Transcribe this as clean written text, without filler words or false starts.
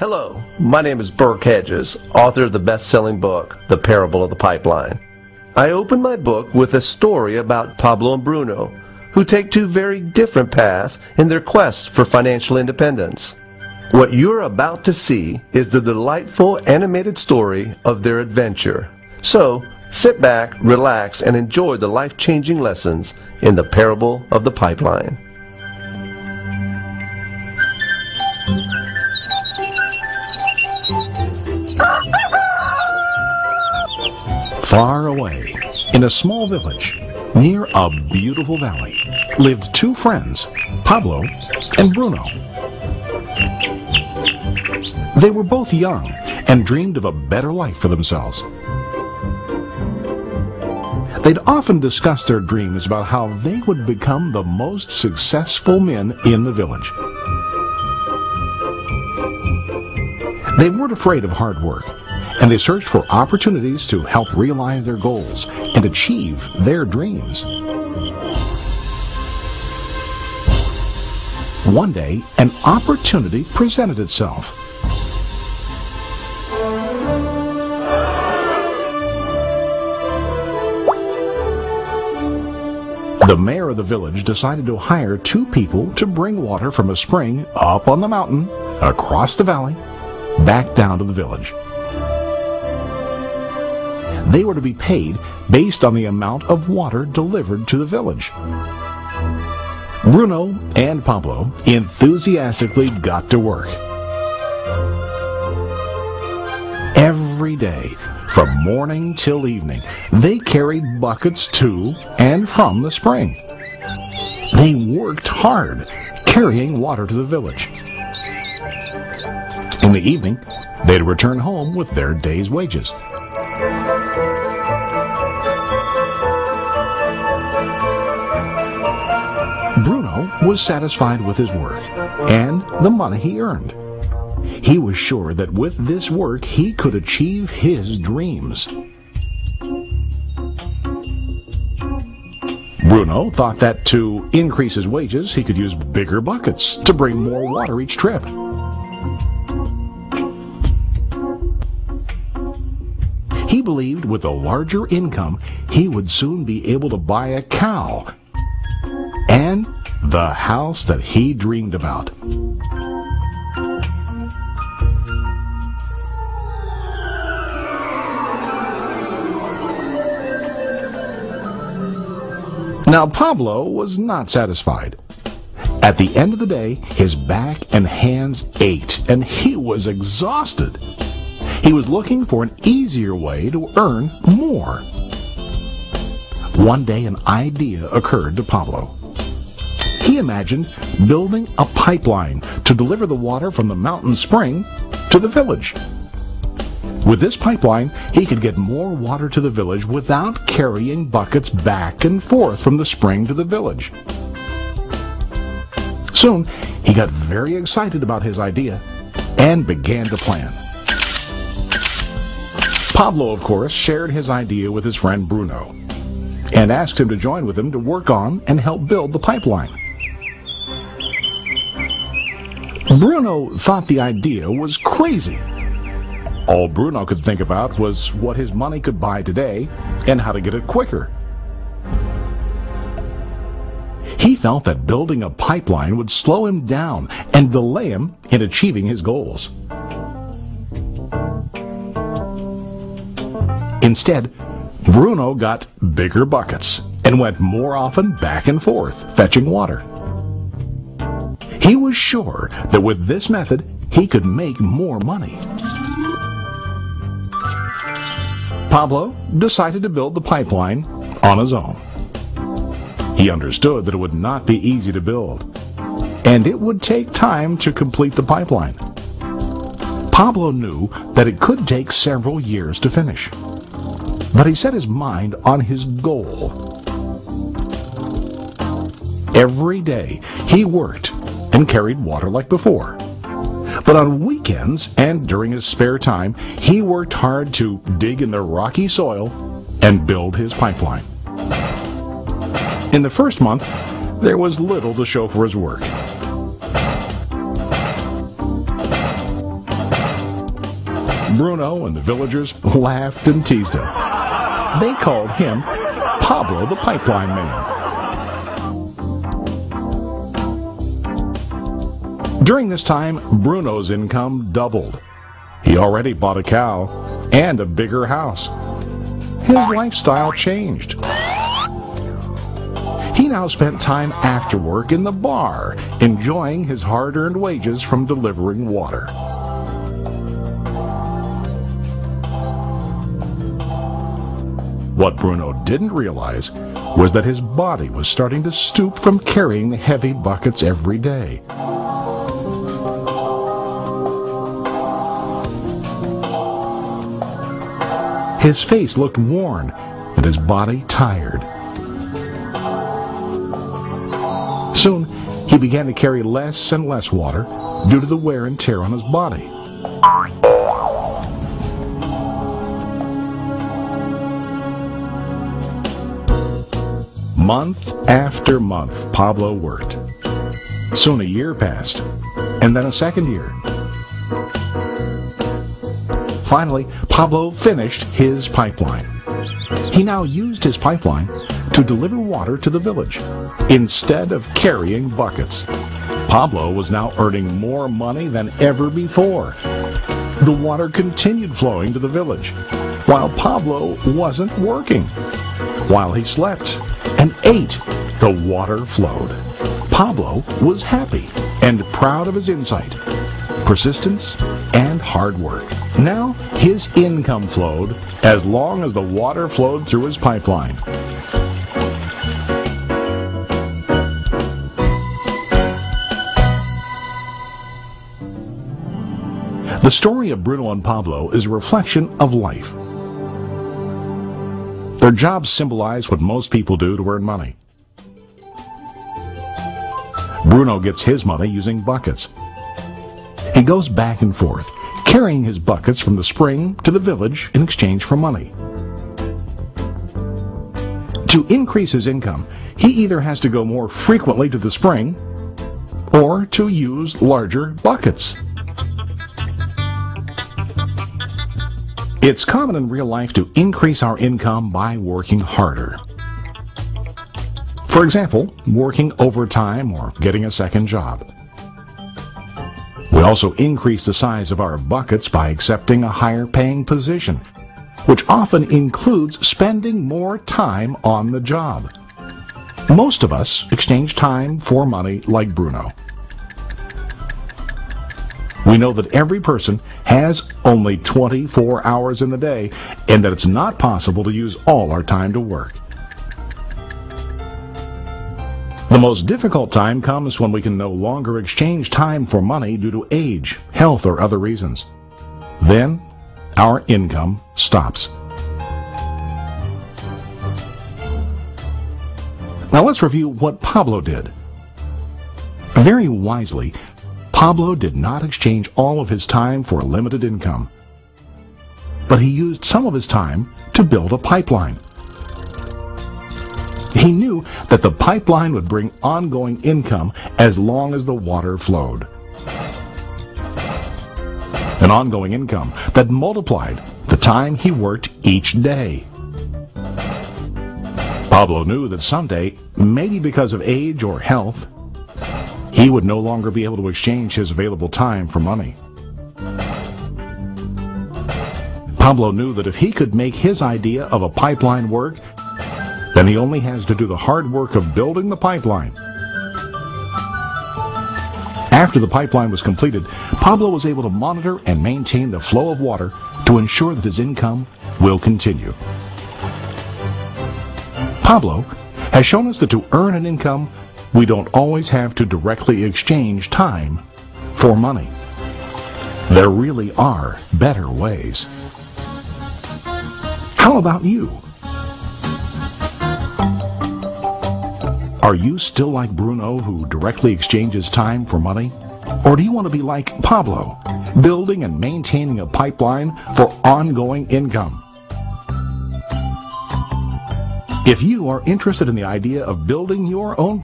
Hello, my name is Burke Hedges, author of the best-selling book, The Parable of the Pipeline. I open my book with a story about Pablo and Bruno, who take two very different paths in their quest for financial independence. What you're about to see is the delightful animated story of their adventure. So, sit back, relax, and enjoy the life-changing lessons in The Parable of the Pipeline. Far away, in a small village, near a beautiful valley, lived two friends, Pablo and Bruno. They were both young and dreamed of a better life for themselves. They'd often discuss their dreams about how they would become the most successful men in the village. They weren't afraid of hard work, and they searched for opportunities to help realize their goals and achieve their dreams. One day, an opportunity presented itself. The mayor of the village decided to hire two people to bring water from a spring up on the mountain, across the valley, back down to the village. They were to be paid based on the amount of water delivered to the village. Bruno and Pablo enthusiastically got to work. Every day, from morning till evening, they carried buckets to and from the spring. They worked hard, carrying water to the village. In the evening, they'd return home with their day's wages. Bruno was satisfied with his work and the money he earned. He was sure that with this work he could achieve his dreams. Bruno thought that to increase his wages he could use bigger buckets to bring more water each trip. He believed with a larger income he would soon be able to buy a cow and the house that he dreamed about. Now Pablo was not satisfied. At the end of the day, his back and hands ached, and he was exhausted. He was looking for an easier way to earn more. One day an idea occurred to Pablo. He imagined building a pipeline to deliver the water from the mountain spring to the village. With this pipeline, he could get more water to the village without carrying buckets back and forth from the spring to the village. Soon, he got very excited about his idea and began to plan. Pablo, of course, shared his idea with his friend Bruno and asked him to join with him to work on and help build the pipeline. Bruno thought the idea was crazy. All Bruno could think about was what his money could buy today and how to get it quicker. He felt that building a pipeline would slow him down and delay him in achieving his goals. Instead, Bruno got bigger buckets and went more often back and forth, fetching water. He was sure that with this method, he could make more money. Pablo decided to build the pipeline on his own. He understood that it would not be easy to build, and it would take time to complete the pipeline. Pablo knew that it could take several years to finish, but he set his mind on his goal. Every day he worked and carried water like before. But on weekends and during his spare time, he worked hard to dig in the rocky soil and build his pipeline. In the first month, there was little to show for his work. Bruno and the villagers laughed and teased him. They called him Pablo the Pipeline Man. During this time, Bruno's income doubled. He already bought a cow and a bigger house. His lifestyle changed. He now spent time after work in the bar, enjoying his hard-earned wages from delivering water. What Bruno didn't realize was that his body was starting to stoop from carrying the heavy buckets every day. His face looked worn and his body tired. Soon, he began to carry less and less water due to the wear and tear on his body. Month after month, Pablo worked. Soon a year passed, and then a second year. Finally, Pablo finished his pipeline. He now used his pipeline to deliver water to the village instead of carrying buckets. Pablo was now earning more money than ever before. The water continued flowing to the village, while Pablo wasn't working. While he slept and ate, the water flowed. Pablo was happy and proud of his insight, persistence, and hard work. Now his income flowed as long as the water flowed through his pipeline. The story of Bruno and Pablo is a reflection of life. Their jobs symbolize what most people do to earn money. Bruno gets his money using buckets. He goes back and forth, carrying his buckets from the spring to the village in exchange for money. To increase his income, he either has to go more frequently to the spring or to use larger buckets. It's common in real life to increase our income by working harder. For example, working overtime or getting a second job. We also increase the size of our buckets by accepting a higher paying position, which often includes spending more time on the job. Most of us exchange time for money like Bruno. We know that every person has only 24 hours in the day and that it's not possible to use all our time to work. The most difficult time comes when we can no longer exchange time for money due to age, health, or other reasons. Then, our income stops. Now let's review what Pablo did. Very wisely, Pablo did not exchange all of his time for limited income, but he used some of his time to build a pipeline. He knew that the pipeline would bring ongoing income as long as the water flowed. An ongoing income that multiplied the time he worked each day. Pablo knew that someday, maybe because of age or health, he would no longer be able to exchange his available time for money. Pablo knew that if he could make his idea of a pipeline work, then he only has to do the hard work of building the pipeline. After the pipeline was completed, Pablo was able to monitor and maintain the flow of water to ensure that his income will continue. Pablo has shown us that to earn an income, we don't always have to directly exchange time for money. There really are better ways. How about you? Are you still like Bruno, who directly exchanges time for money? Or do you want to be like Pablo, building and maintaining a pipeline for ongoing income? If you are interested in the idea of building your own